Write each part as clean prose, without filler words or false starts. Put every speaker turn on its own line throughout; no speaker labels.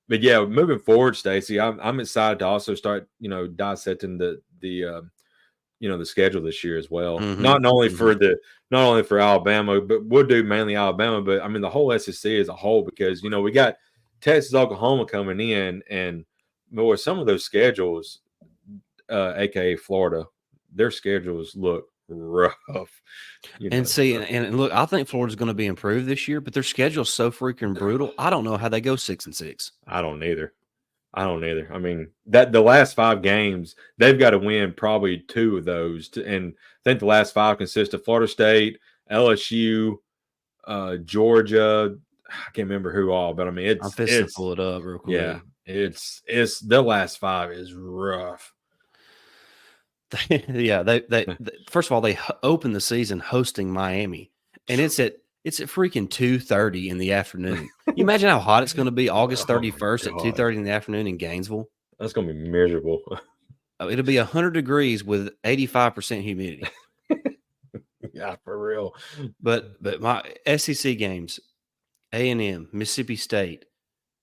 but yeah, moving forward, Stacey, I'm excited to also start, dissecting the schedule this year as well.
Mm-hmm.
Not only for Alabama, but we'll do mainly Alabama, but I mean the whole SEC as a whole, because we got Texas, Oklahoma coming in, and boy, some of those schedules, aka Florida, their schedules look rough.
And see, and look, I think Florida's going to be improved this year, but their schedule's so freaking brutal. I don't know how they go 6-6.
I don't either. I mean, that the last 5 games, they've got to win probably 2 of those. And I think the last 5 consist of Florida State, LSU, Georgia. I can't remember who all, but I mean,
I'm fixing to pull it up real quick.
Yeah, it's the last 5 is rough.
Yeah, they first of all, they open the season hosting Miami, and it's at freaking 2:30 in the afternoon. You imagine how hot it's going to be August 31st at 2:30 in the afternoon in Gainesville?
That's going to be miserable.
It'll be 100 degrees with 85% humidity.
Yeah, for real.
But my SEC games, A&M, Mississippi State,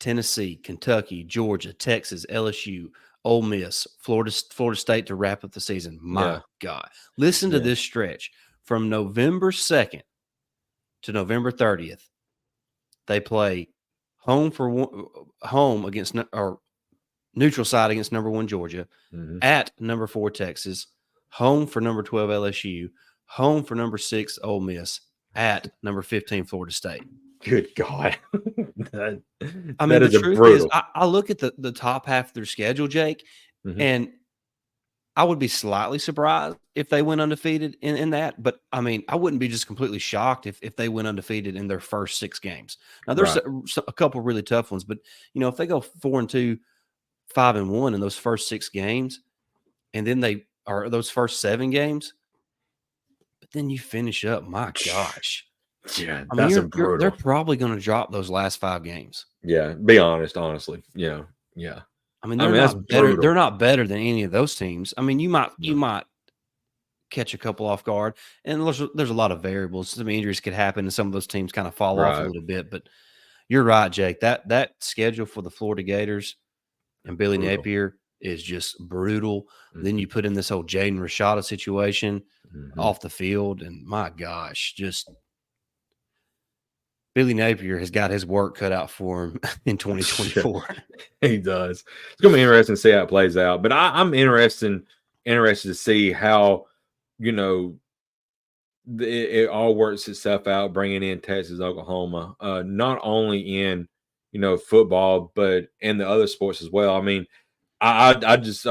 Tennessee, Kentucky, Georgia, Texas, LSU, Ole Miss, Florida State to wrap up the season. My God. Listen to this stretch. From November 2nd to November 30th, they play home against, or neutral side against number 1 Georgia, at number 4 Texas, home for number 12 LSU, home for number 6 Ole Miss, at number 15 Florida State.
Good God.
The truth is, I look at the top half of their schedule, Jake, and I would be slightly surprised if they went undefeated in that. But, I mean, I wouldn't be just completely shocked if they went undefeated in their first 6 games. Now, there's a couple really tough ones, but, if they go 4-2, 5-1 in those first 6 games, and then those first 7 games, but then you finish up, my gosh.
Yeah,
I mean, they're probably going to drop those last 5 games.
Yeah, be honestly. Yeah.
I mean, they're not better than any of those teams. I mean, you might catch a couple off guard, and there's a lot of variables. Some injuries could happen, and some of those teams kind of fall off a little bit. But you're right, Jake. That schedule for the Florida Gators and Billy Napier is just brutal. Then you put in this whole Jaden Rashada situation off the field, and my gosh, just Billy Napier has got his work cut out for him in 2024.
He does. It's going to be interesting to see how it plays out. But I'm interested to see how, it all works itself out, bringing in Texas, Oklahoma, not only in, football, but in the other sports as well. I mean, I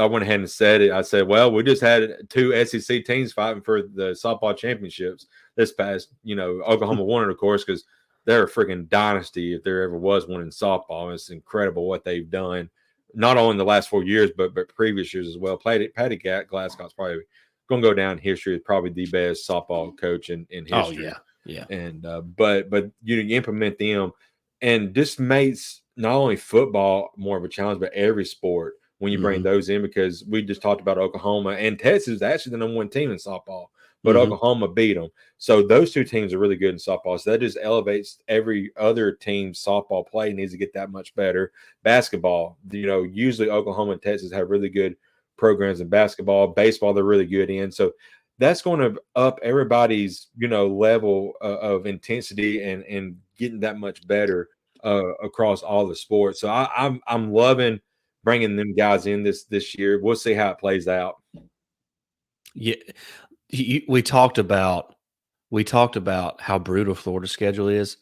went ahead and said it. I said, well, we just had 2 SEC teams fighting for the softball championships this past, Oklahoma won it, of course, because they're a freaking dynasty if there ever was one in softball. It's incredible what they've done, not only in the last 4 years, but previous years as well. Patty Glasgow's probably going to go down in history as probably the best softball coach in history.
Oh, yeah.
And but you implement them, and this makes not only football more of a challenge, but every sport when you bring those in, because we just talked about Oklahoma, and Texas is actually the number 1 team in softball. But Oklahoma beat them. So those 2 teams are really good in softball. So that just elevates every other team's softball play, needs to get that much better. Basketball, usually Oklahoma and Texas have really good programs in basketball. Baseball, they're really good in. So that's going to up everybody's, level of intensity and getting that much better across all the sports. So I'm loving bringing them guys in this year. We'll see how it plays out.
Yeah. We talked about how brutal Florida's schedule is.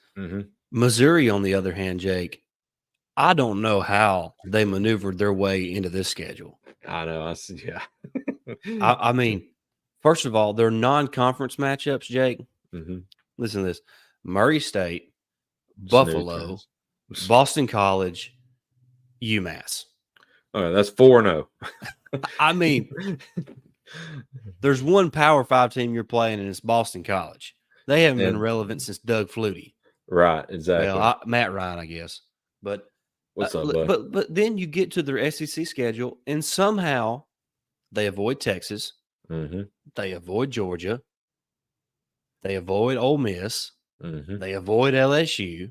Missouri, on the other hand, Jake, I don't know how they maneuvered their way into this schedule.
I know. Yeah.
I mean, first of all, their non-conference matchups, Jake. Listen to this: Murray State, Buffalo, Boston College, UMass.
All right, that's 4-0.
I mean. There's one Power 5 team you're playing, and it's Boston College. They haven't been relevant since Doug Flutie.
Right, exactly.
Well, Matt Ryan, I guess. But
what's up, bud?
But then you get to their SEC schedule, and somehow they avoid Texas. They avoid Georgia. They avoid Ole Miss. They avoid LSU.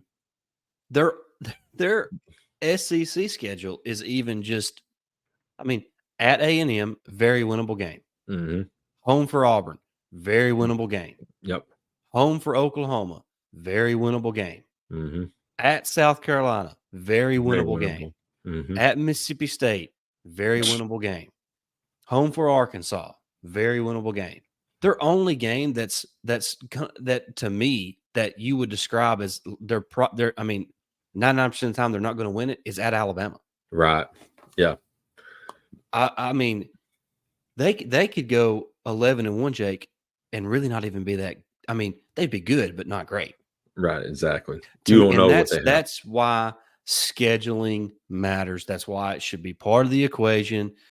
They're SEC schedule is even just, I mean, at A&M, very winnable game.
Mhm.
Home for Auburn, very winnable game.
Yep.
Home for Oklahoma, very winnable game.
Mhm.
At South Carolina, very
Very
winnable game.
winnable. Mhm.
At Mississippi State, very winnable game. Home for Arkansas, very winnable game. Their only game that to me that you would describe as they're 99% of the time they're not going to win it is at Alabama.
Right. Yeah.
I mean, they could go 11-1, Jake, and really not even be that. I mean, they'd be good, but not great.
Right. Exactly.
To
You
me,
don't know what they have.
that's why scheduling matters. That's why it should be part of the equation.